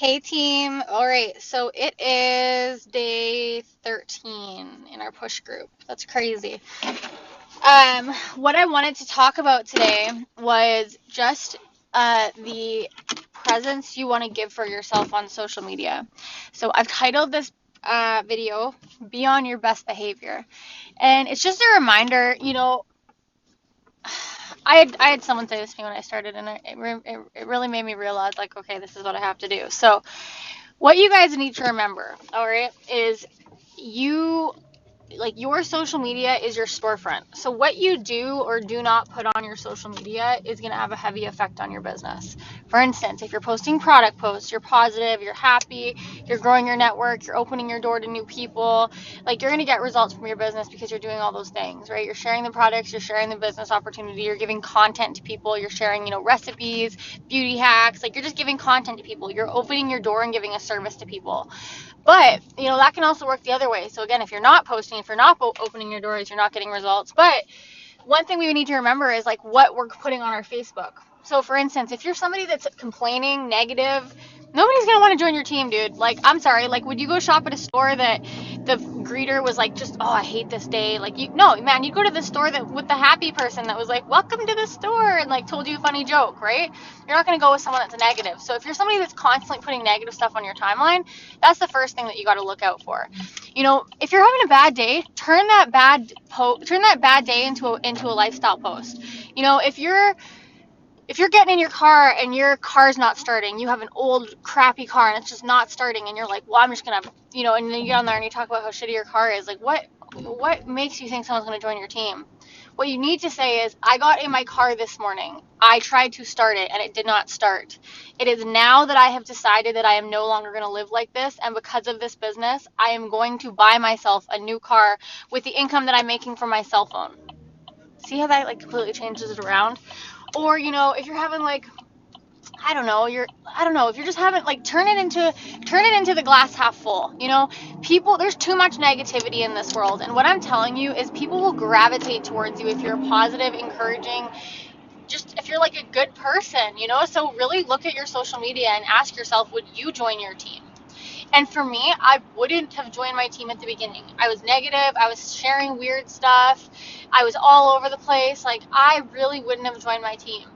Hey team. All right, so it is day 13 in our push group. That's crazy. What I wanted to talk about today was just the presence you want to give for yourself on social media. So I've titled this video "Be on Your Best Behavior," and it's just a reminder. I had someone say this to me when I started, and it really made me realize, like, okay, this is what I have to do. So what you guys need to remember, all right, is you like your social media is your storefront. So what you do or do not put on your social media is going to have a heavy effect on your business. For instance, if you're posting product posts, you're positive, you're happy, you're growing your network, you're opening your door to new people, like you're going to get results from your business because you're doing all those things, right? You're sharing the products, you're sharing the business opportunity, you're giving content to people, you're sharing, recipes, beauty hacks, like you're just giving content to people. You're opening your door and giving a service to people. But, that can also work the other way. So again, if you're not posting, if you're not opening your doors, you're not getting results. But one thing we need to remember is like what we're putting on our Facebook. So for instance, if you're somebody that's complaining, negative, nobody's going to want to join your team, dude. Like, I'm sorry, like, would you go shop at a store that the greeter was like, just, oh, I hate this day? Like, no, man, you'd go to the store that with the happy person that was like, welcome to the store, and like told you a funny joke, right? You're not going to go with someone that's negative. So if you're somebody that's constantly putting negative stuff on your timeline, that's the first thing that you got to look out for. If you're having a bad day, turn that bad day into a lifestyle post. If you're getting in your car and your car's not starting, you have an old crappy car and it's just not starting, and you're like, well, I'm just gonna, and then you get on there and you talk about how shitty your car is. Like, what makes you think someone's gonna join your team? What you need to say is, I got in my car this morning. I tried to start it and it did not start. It is now that I have decided that I am no longer going to live like this. And because of this business, I am going to buy myself a new car with the income that I'm making from my cell phone. See how that like completely changes it around? Or, if you're having like, I don't know, if you're just having like, turn it into the glass half full. People, there's too much negativity in this world. And what I'm telling you is people will gravitate towards you if you're positive, encouraging, just if you're like a good person. So really look at your social media and ask yourself, would you join your team? And for me, I wouldn't have joined my team at the beginning. I was negative. I was sharing weird stuff. I was all over the place. Like, I really wouldn't have joined my team.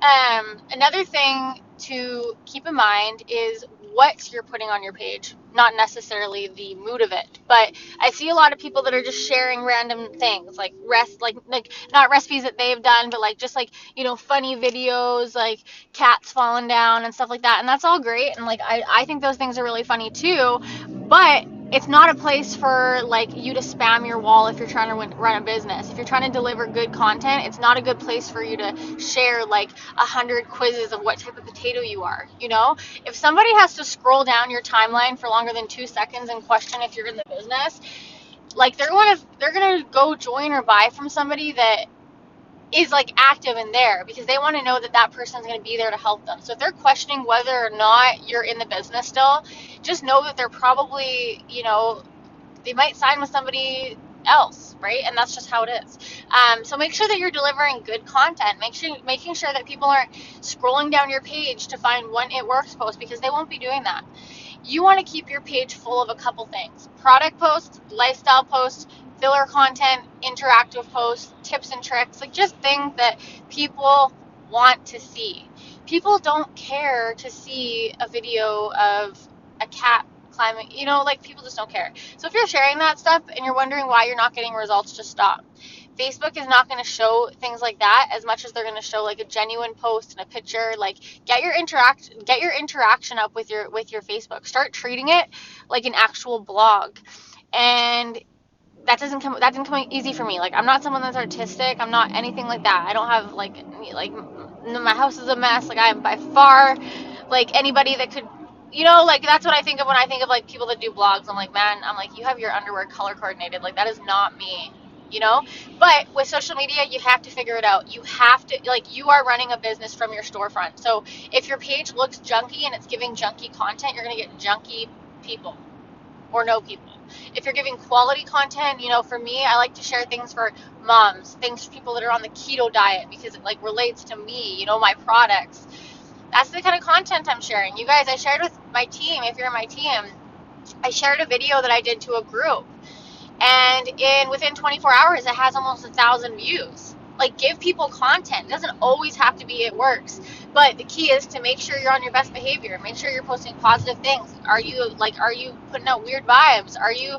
Another thing to keep in mind is what you're putting on your page, not necessarily the mood of it. But I see a lot of people that are just sharing random things, like not recipes that they've done, but like just like funny videos, like cats falling down and stuff like that. And that's all great, and like I think those things are really funny too. But it's not a place for like you to spam your wall if you're trying to run a business. If you're trying to deliver good content, it's not a good place for you to share like 100 quizzes of what type of potato you are. If somebody has to scroll down your timeline for longer than 2 seconds and question if you're in the business, like they're gonna go join or buy from somebody that is like active in there, because they want to know that that person's going to be there to help them. So if they're questioning whether or not you're in the business still, just know that they're probably, they might sign with somebody else, right? And that's just how it is. So make sure that you're delivering good content. Making sure that people aren't scrolling down your page to find one It Works post, because they won't be doing that. You want to keep your page full of a couple things: product posts, lifestyle posts, filler content, interactive posts, tips and tricks, like just things that people want to see. People don't care to see a video of a cat climbing, like people just don't care. So if you're sharing that stuff and you're wondering why you're not getting results, just stop. Facebook is not going to show things like that as much as they're going to show like a genuine post and a picture. Like, get your interaction up with your Facebook. Start treating it like an actual blog. And that didn't come easy for me. Like, I'm not someone that's artistic. I'm not anything like that. I don't have like my house is a mess. Like, I am by far like anybody that could, like that's what I think of when I think of like people that do blogs. I'm like, man, you have your underwear color coordinated. Like, that is not me. But with social media, you have to figure it out. You have to, like, you are running a business from your storefront. So if your page looks junky and it's giving junky content, you're going to get junky people or no people. If you're giving quality content, for me, I like to share things for moms, things for people that are on the keto diet, because it like relates to me, my products. That's the kind of content I'm sharing. You guys, I shared with my team, if you're in my team, I shared a video that I did to a group, and within 24 hours it has almost 1,000 views. Like, give people content. It doesn't always have to be it works, but the key is to make sure you're on your best behavior. Make sure you're posting positive things. Are you putting out weird vibes? Are you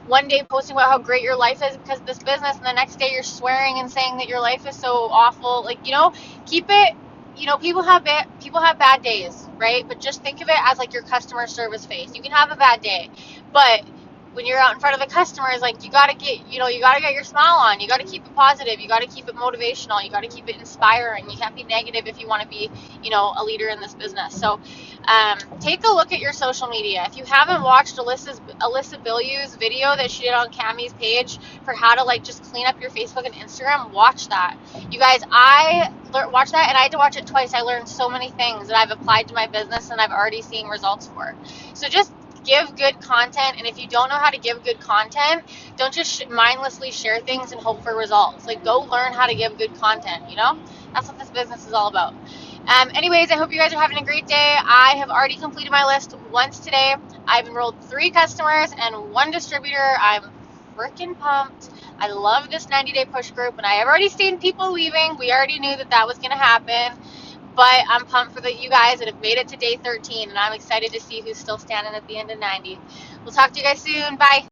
one day posting about how great your life is because of this business, and the next day you're swearing and saying that your life is so awful? Like, keep it. People have bad days, right? But just think of it as like your customer service face. You can have a bad day, but when you're out in front of the customers, like, you gotta get your smile on. You gotta keep it positive. You gotta keep it motivational. You gotta keep it inspiring. You can't be negative if you want to be, a leader in this business. So, take a look at your social media. If you haven't watched Alyssa Bilyeu's video that she did on Cammie's page for how to just clean up your Facebook and Instagram, watch that. You guys, I watched that, and I had to watch it twice. I learned so many things that I've applied to my business and I've already seen results for. So just give good content, and if you don't know how to give good content, don't just mindlessly share things and hope for results. Like, go learn how to give good content. That's what this business is all about. Anyways, I hope you guys are having a great day. I have already completed my list once today. I've enrolled 3 customers and 1 distributor. I'm freaking pumped. I love this 90-day push group, and I have already seen people leaving. We already knew that was going to happen. But I'm pumped for you guys that have made it to day 13, and I'm excited to see who's still standing at the end of 90. We'll talk to you guys soon. Bye.